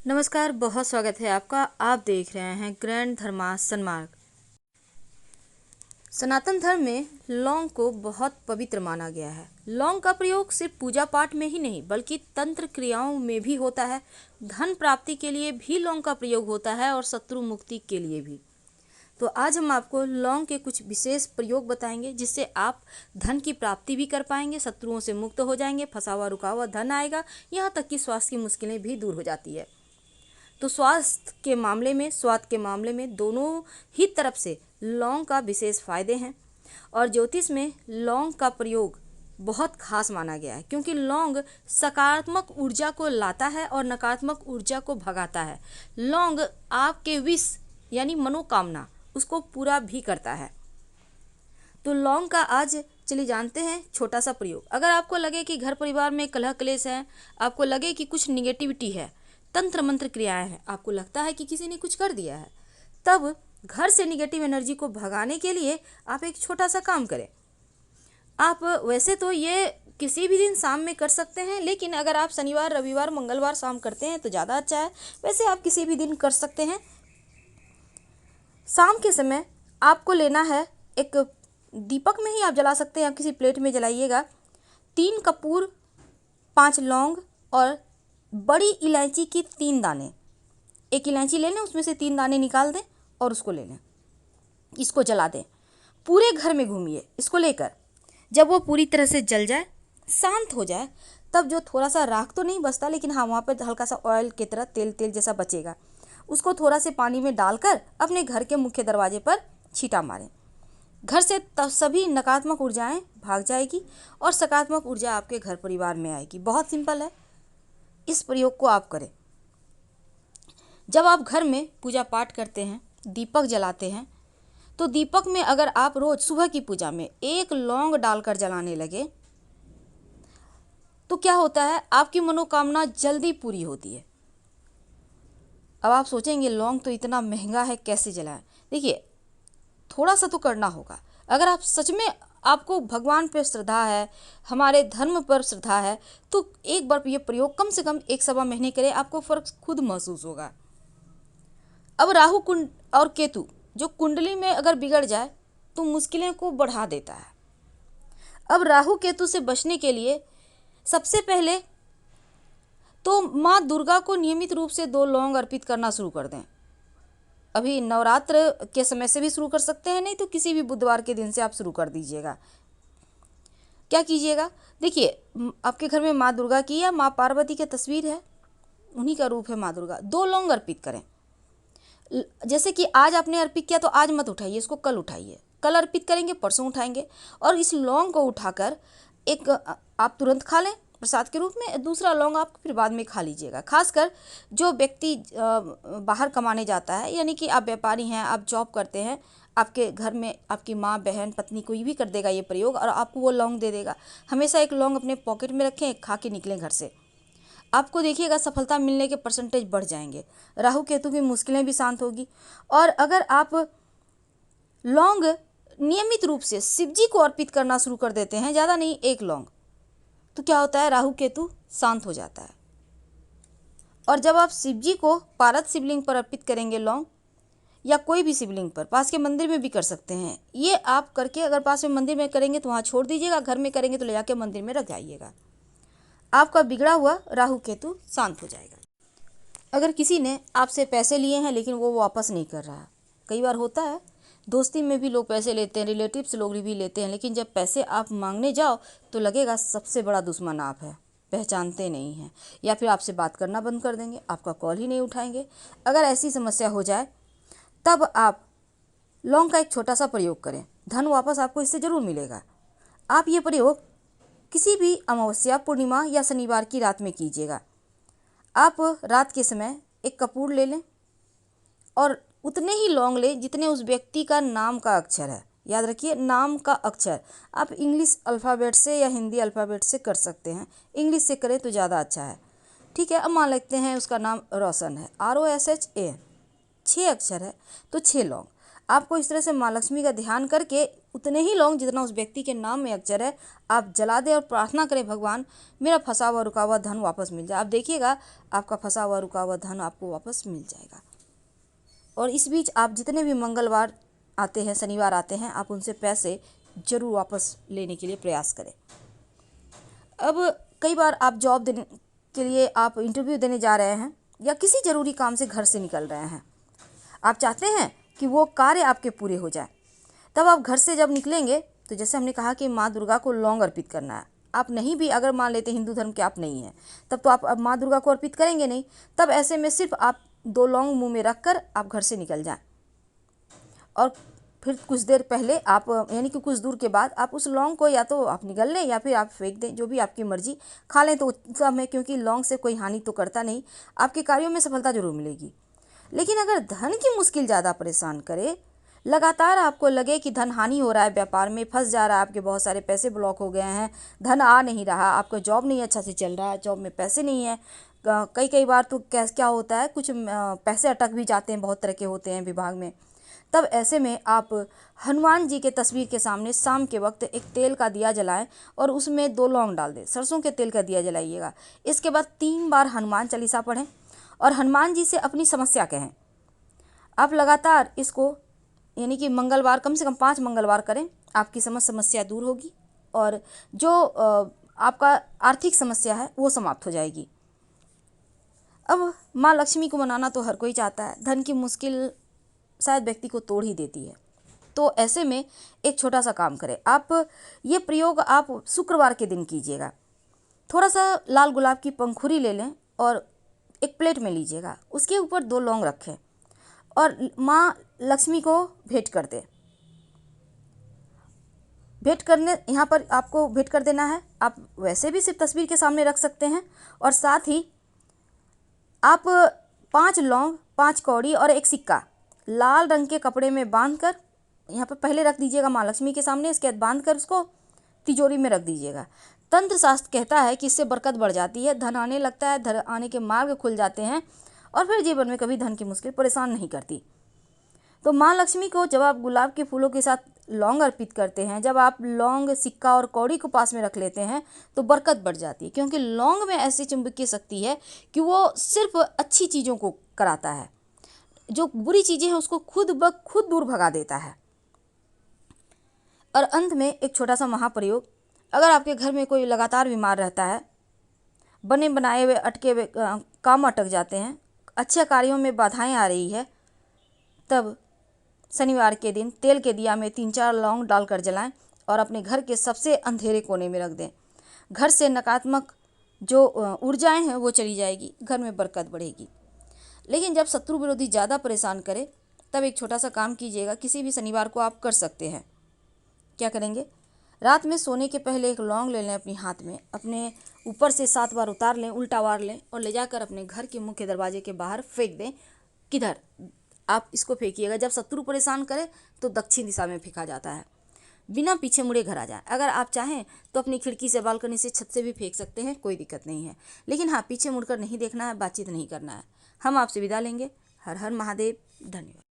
नमस्कार, बहुत स्वागत है आपका। आप देख रहे हैं ग्रैंड धर्मार्थ सन्मार्ग। सनातन धर्म में लौंग को बहुत पवित्र माना गया है। लौंग का प्रयोग सिर्फ पूजा पाठ में ही नहीं बल्कि तंत्र क्रियाओं में भी होता है। धन प्राप्ति के लिए भी लौंग का प्रयोग होता है और शत्रु मुक्ति के लिए भी। तो आज हम आपको लौंग के कुछ विशेष प्रयोग बताएंगे जिससे आप धन की प्राप्ति भी कर पाएंगे, शत्रुओं से मुक्त हो जाएंगे, फंसा हुआ रुका हुआ धन आएगा, यहाँ तक कि स्वास्थ्य की मुश्किलें भी दूर हो जाती है। तो स्वास्थ्य के मामले में, स्वाद के मामले में दोनों ही तरफ से लौंग का विशेष फायदे हैं। और ज्योतिष में लौंग का प्रयोग बहुत खास माना गया है क्योंकि लौंग सकारात्मक ऊर्जा को लाता है और नकारात्मक ऊर्जा को भगाता है। लौंग आपके विश यानी मनोकामना उसको पूरा भी करता है। तो लौंग का आज चलिए जानते हैं छोटा सा प्रयोग। अगर आपको लगे कि घर परिवार में कलह क्लेश है, आपको लगे कि कुछ निगेटिविटी है, तंत्र मंत्र क्रियाएं हैं, आपको लगता है कि किसी ने कुछ कर दिया है, तब घर से निगेटिव एनर्जी को भगाने के लिए आप एक छोटा सा काम करें। आप वैसे तो ये किसी भी दिन शाम में कर सकते हैं, लेकिन अगर आप शनिवार, रविवार, मंगलवार शाम करते हैं तो ज़्यादा अच्छा है। वैसे आप किसी भी दिन कर सकते हैं। शाम के समय आपको लेना है, एक दीपक में ही आप जला सकते हैं, आप किसी प्लेट में जलाइएगा 3 कपूर, 5 लौंग और बड़ी इलायची की 3 दाने। एक इलायची ले लें, उसमें से 3 दाने निकाल दें और उसको ले लें, इसको जला दें। पूरे घर में घूमिए इसको लेकर। जब वो पूरी तरह से जल जाए, शांत हो जाए, तब जो थोड़ा सा राख तो नहीं बचता, लेकिन हाँ वहाँ पर हल्का सा ऑयल की तरह तेल तेल जैसा बचेगा, उसको थोड़ा से पानी में डालकर अपने घर के मुख्य दरवाजे पर छींटा मारें। घर से तब सभी नकारात्मक ऊर्जाएं भाग जाएगी और सकारात्मक ऊर्जा आपके घर परिवार में आएगी। बहुत सिंपल है, इस प्रयोग को आप करें। जब आप घर में पूजा पाठ करते हैं, दीपक जलाते हैं, तो दीपक में अगर आप रोज सुबह की पूजा में 1 लौंग डालकर जलाने लगे तो क्या होता है, आपकी मनोकामना जल्दी पूरी होती है। अब आप सोचेंगे लौंग तो इतना महंगा है, कैसे जलाएं। देखिए, थोड़ा सा तो करना होगा। अगर आप सच में आपको भगवान पर श्रद्धा है, हमारे धर्म पर श्रद्धा है, तो एक बार ये प्रयोग कम से कम 1 सवा महीने करें, आपको फर्क खुद महसूस होगा। अब राहु कुंड और केतु जो कुंडली में अगर बिगड़ जाए तो मुश्किलें को बढ़ा देता है। अब राहु केतु से बचने के लिए सबसे पहले तो माँ दुर्गा को नियमित रूप से 2 लौंग अर्पित करना शुरू कर दें। अभी नवरात्र के समय से भी शुरू कर सकते हैं, नहीं तो किसी भी बुधवार के दिन से आप शुरू कर दीजिएगा। क्या कीजिएगा, देखिए आपके घर में माँ दुर्गा की या माँ पार्वती की तस्वीर है, उन्हीं का रूप है माँ दुर्गा। 2 लौंग अर्पित करें। जैसे कि आज आपने अर्पित किया तो आज मत उठाइए, इसको कल उठाइए। कल अर्पित करेंगे, परसों उठाएंगे। और इस लौंग को उठाकर एक आप तुरंत खा लें प्रसाद के रूप में, दूसरा लौंग आप फिर बाद में खा लीजिएगा। खासकर जो व्यक्ति बाहर कमाने जाता है, यानी कि आप व्यापारी हैं, आप जॉब करते हैं, आपके घर में आपकी माँ, बहन, पत्नी कोई भी कर देगा ये प्रयोग और आपको वो लौंग दे देगा। हमेशा एक लौंग अपने पॉकेट में रखें, एक खा के निकलें घर से। आपको देखिएगा सफलता मिलने के परसेंटेज बढ़ जाएंगे, राहु केतु की मुश्किलें भी शांत होगी। और अगर आप लौंग नियमित रूप से शिव जी को अर्पित करना शुरू कर देते हैं, ज़्यादा नहीं 1 लौंग, तो क्या होता है, राहु केतु शांत हो जाता है। और जब आप शिव जी को पारद शिवलिंग पर अर्पित करेंगे लौंग, या कोई भी शिवलिंग पर, पास के मंदिर में भी कर सकते हैं, ये आप करके अगर पास में मंदिर में करेंगे तो वहाँ छोड़ दीजिएगा, घर में करेंगे तो ले जाके मंदिर में रख जाइएगा। आपका बिगड़ा हुआ राहु केतु शांत हो जाएगा। अगर किसी ने आपसे पैसे लिए हैं लेकिन वो वापस नहीं कर रहा, कई बार होता है, दोस्ती में भी लोग पैसे लेते हैं, रिलेटिव्स लोग भी लेते हैं, लेकिन जब पैसे आप मांगने जाओ तो लगेगा सबसे बड़ा दुश्मन आप है, पहचानते नहीं हैं, या फिर आपसे बात करना बंद कर देंगे, आपका कॉल ही नहीं उठाएंगे। अगर ऐसी समस्या हो जाए तब आप लौंग का एक छोटा सा प्रयोग करें, धन वापस आपको इससे ज़रूर मिलेगा। आप ये प्रयोग किसी भी अमावस्या, पूर्णिमा या शनिवार की रात में कीजिएगा। आप रात के समय एक कपूर ले लें और उतने ही लौंग लें जितने उस व्यक्ति का नाम का अक्षर है। याद रखिए, नाम का अक्षर आप इंग्लिश अल्फ़ाबेट से या हिंदी अल्फ़ाबेट से कर सकते हैं, इंग्लिश से करें तो ज़्यादा अच्छा है। ठीक है, अब मान लेते हैं उसका नाम रोशन है, ROSHAN, 6 अक्षर है तो 6 लौंग। आपको इस तरह से माँ लक्ष्मी का ध्यान करके उतने ही लौंग जितना उस व्यक्ति के नाम में अक्षर है आप जला दें और प्रार्थना करें, भगवान मेरा फंसा हुआ रुका हुआ धन वापस मिल जाए। आप देखिएगा आपका फंसा हुआ रुका हुआ धन आपको वापस मिल जाएगा। और इस बीच आप जितने भी मंगलवार आते हैं, शनिवार आते हैं, आप उनसे पैसे जरूर वापस लेने के लिए प्रयास करें। अब कई बार आप जॉब देने के लिए आप इंटरव्यू देने जा रहे हैं या किसी ज़रूरी काम से घर से निकल रहे हैं, आप चाहते हैं कि वो कार्य आपके पूरे हो जाए। तब आप घर से जब निकलेंगे तो जैसे हमने कहा कि माँ दुर्गा को लौंग अर्पित करना है। आप नहीं भी अगर मान लेते हिंदू धर्म के आप नहीं हैं, तब तो आप अब माँ दुर्गा को अर्पित करेंगे नहीं। तब ऐसे में सिर्फ आप 2 लौंग मुंह में रखकर आप घर से निकल जाएं और फिर कुछ देर पहले आप यानी कि कुछ दूर के बाद आप उस लौंग को या तो आप निगल लें या फिर आप फेंक दें, जो भी आपकी मर्जी। खा लें तो उत्तम है, क्योंकि लौंग से कोई हानि तो करता नहीं, आपके कार्यों में सफलता जरूर मिलेगी। लेकिन अगर धन की मुश्किल ज़्यादा परेशान करे, लगातार आपको लगे कि धन हानि हो रहा है, व्यापार में फंस जा रहा है, आपके बहुत सारे पैसे ब्लॉक हो गए हैं, धन आ नहीं रहा, आपका जॉब नहीं अच्छा से चल रहा है, जॉब में पैसे नहीं है, कई बार तो क्या होता है कुछ पैसे अटक भी जाते हैं, बहुत तरह के होते हैं विभाग में। तब ऐसे में आप हनुमान जी के तस्वीर के सामने शाम के वक्त एक तेल का दिया जलाएं और उसमें 2 लौंग डाल दें। सरसों के तेल का दिया जलाइएगा। इसके बाद 3 बार हनुमान चालीसा पढ़ें और हनुमान जी से अपनी समस्या कहें। आप लगातार इसको यानी कि मंगलवार कम से कम 5 मंगलवार करें, आपकी समस्या दूर होगी और जो आपका आर्थिक समस्या है वो समाप्त हो जाएगी। अब माँ लक्ष्मी को मनाना तो हर कोई चाहता है, धन की मुश्किल शायद व्यक्ति को तोड़ ही देती है। तो ऐसे में एक छोटा सा काम करें, आप ये प्रयोग आप शुक्रवार के दिन कीजिएगा। थोड़ा सा लाल गुलाब की पंखुड़ी ले लें और एक प्लेट में लीजिएगा, उसके ऊपर 2 लौंग रखें और माँ लक्ष्मी को भेंट कर दें। भेंट करने यहाँ पर आपको भेंट कर देना है। आप वैसे भी सिर्फ तस्वीर के सामने रख सकते हैं और साथ ही आप 5 लौंग, 5 कौड़ी और 1 सिक्का लाल रंग के कपड़े में बांधकर यहाँ पर पहले रख दीजिएगा माँ लक्ष्मी के सामने। इसके बाद बांधकर उसको तिजोरी में रख दीजिएगा। तंत्र शास्त्र कहता है कि इससे बरकत बढ़ जाती है, धन आने लगता है, धन आने के मार्ग खुल जाते हैं और फिर जीवन में कभी धन की मुश्किल परेशान नहीं करती। तो माँ लक्ष्मी को जब आप गुलाब के फूलों के साथ लौंग अर्पित करते हैं, जब आप लौंग, सिक्का और कौड़ी को पास में रख लेते हैं तो बरकत बढ़ जाती है, क्योंकि लौंग में ऐसी चुंबकीय शक्ति है कि वो सिर्फ अच्छी चीज़ों को कराता है, जो बुरी चीज़ें हैं उसको खुद ब खुद दूर भगा देता है। और अंत में एक छोटा सा महाप्रयोग, अगर आपके घर में कोई लगातार बीमार रहता है, बने बनाए हुए अटके हुए काम अटक जाते हैं, अच्छे कार्यों में बाधाएं आ रही है, तब शनिवार के दिन तेल के दिया में 3-4 लौंग डालकर जलाएं और अपने घर के सबसे अंधेरे कोने में रख दें। घर से नकारात्मक जो ऊर्जाएं हैं वो चली जाएगी, घर में बरकत बढ़ेगी। लेकिन जब शत्रु विरोधी ज़्यादा परेशान करे तब एक छोटा सा काम कीजिएगा, किसी भी शनिवार को आप कर सकते हैं। क्या करेंगे, रात में सोने के पहले एक लौंग ले लें अपनी हाथ में, अपने ऊपर से 7 बार उतार लें, उल्टा वार लें और ले जाकर अपने घर के मुख्य दरवाजे के बाहर फेंक दें। किधर आप इसको फेंकिएगा, जब शत्रु परेशान करे तो दक्षिण दिशा में फेंका जाता है, बिना पीछे मुड़े घर आ जाए। अगर आप चाहें तो अपनी खिड़की से, बालकनी से, छत से भी फेंक सकते हैं, कोई दिक्कत नहीं है। लेकिन हाँ, पीछे मुड़कर नहीं देखना है, बातचीत नहीं करना है। हम आपसे विदा लेंगे। हर हर महादेव। धन्यवाद।